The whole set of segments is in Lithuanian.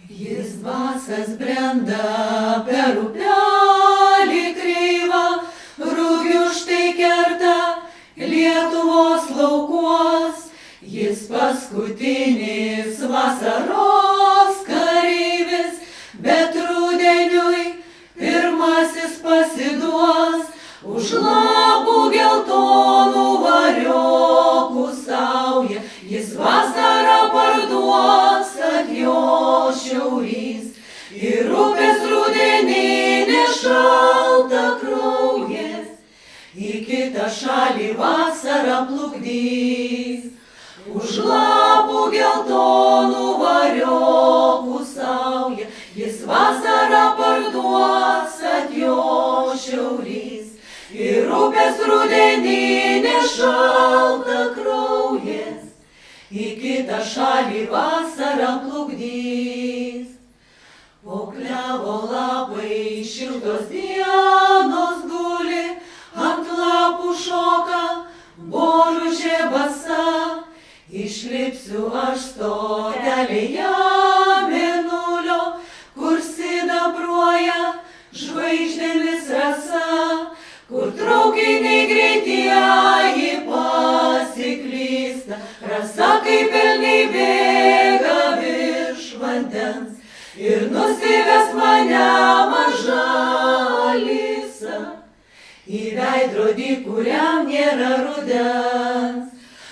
Jis dvasias brenda per upelį kreivą, rugių štai kerta Lietuvos laukuos. Jis paskutinis vasaros kareivis, bet rudeniui pirmasis pasiduos. Už lapų geltonų variokų sauja, jis vasarą parduos, atjo šiaurys. Ir upės rudeninės šaltakraujės į kitą šalį vasarą plukdys. Už lapų geltonų variokų sauja, jis vasarą parduos, atjo šiaurys. Ir upės rudeninės šaltakraujės į kitą šalį vasarą plukdys. O klevo lapai šiltos dienos guli, ant lapų šoka boružė basa. Išlipsiu aš stotelėje mėnulio, kur sidabruoja žvaigždėmis rasa, kur traukiniai greitieji pasiklysta, rasa kaip elniai bėga virš vandens ir nusives mane maža Alisa į veidrodį, kuriam nėra rudens.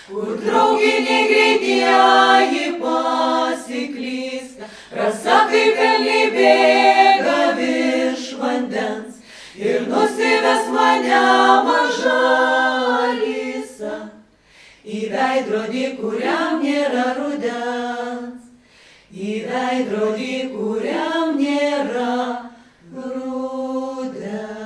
Kur traukiniai greitieji pasiklysta, rasa kaip elniai bėga virš vandens ir nusives mane maža Alisa į veidrodį, kuriam nėra rudens. Į veidrodį, kuriam nėra rudens.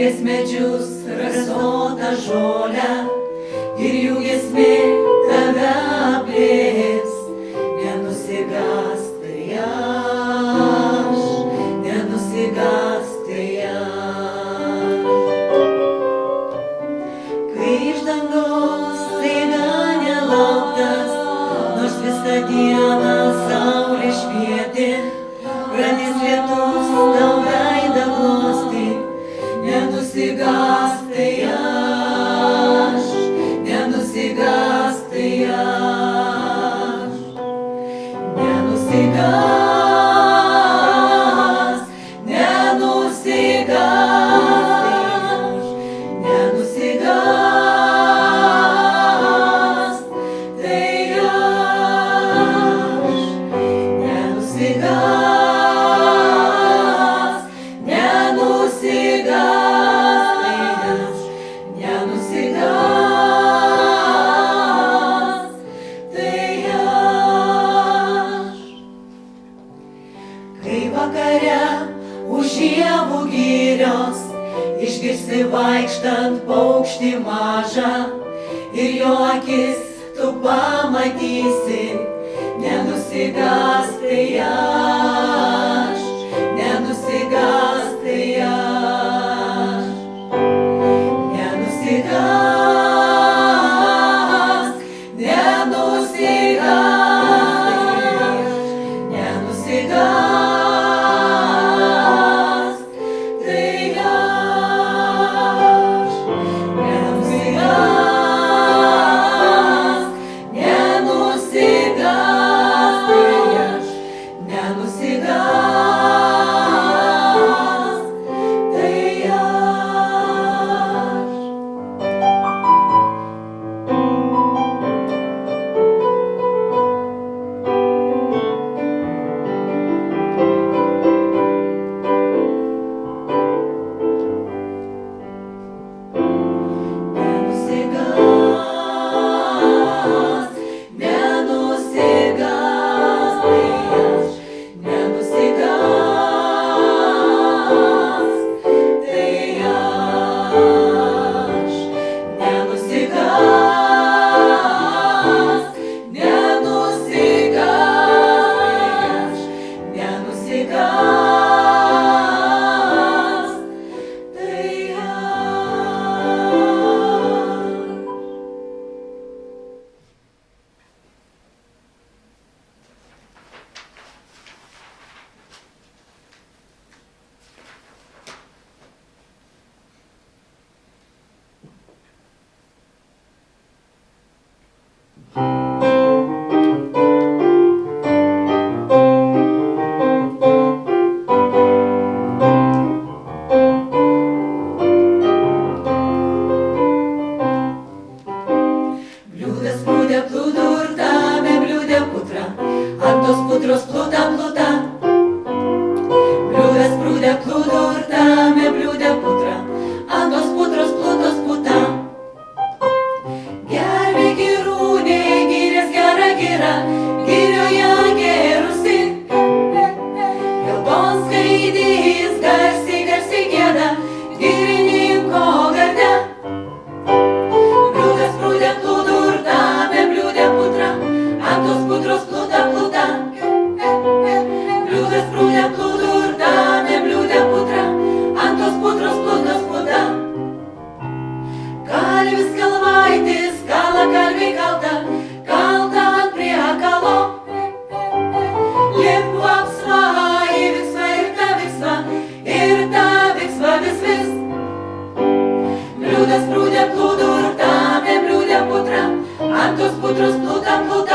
Eglės medžius, rasotą žolę ir jų giesmė tave aplės. Nenusigąsk tai aš, nenusigąsk tai aš. Kai iš dangaus staiga nelauktas, nors visą dieną saulė švietė, pradės lietus tau veidą glostyt. Nenusigąsk tai aš, nenusigąsk tai aš. Nenusigąsk, nenusigąsk, nenusigąsk tai aš. Nenusigąsk, nenusigąsk, nenusigąsk tai aš. Kai vakare už ievų girios išgirsi vaikštant paukštį mažą ir jo akis tu pamatysi. Nenusigąsk tai aš, nenusigąsk tai aš. Nenusigąsk, nenusigąsk, nenusigąsk tai aš. Nenusigąsk, nenusigąsk tai aš. Nenusigąsk tai aš. Nenusigąsk, nenusigąsk tai aš. Nenusigąsk tai aš. Nenusigąsk, nenusigąsk, nenusigąsk tai aš. Bliūdas plūdė plūdų ir tame bliūdė putra, ant tos putros pluta pluta. Bliūdas plūdė plūdų ir tame bliūdė putra, ant tos putros plutos puta. Gervė girūnė, gyrės gera gira, girioje gėrusi. Geltons gaidys garsiai garsiai gieda, girininko garde. Bliūdas plūdė plūdų ir tame bliūdė putra, ant tos putros pluta pluta. Bliūdas plūdė plūdų ir tame bliūdė putra, ant tos putros plutos puta. Kalvis kalvaitis kala kalviai kalta, kalta ant priekalo. Limp vapsva į viksvą ir ta viksva vis vis. Bliūdas plūdė plūdų ir tame bliūdė putra, ant tos putros pluta pluta.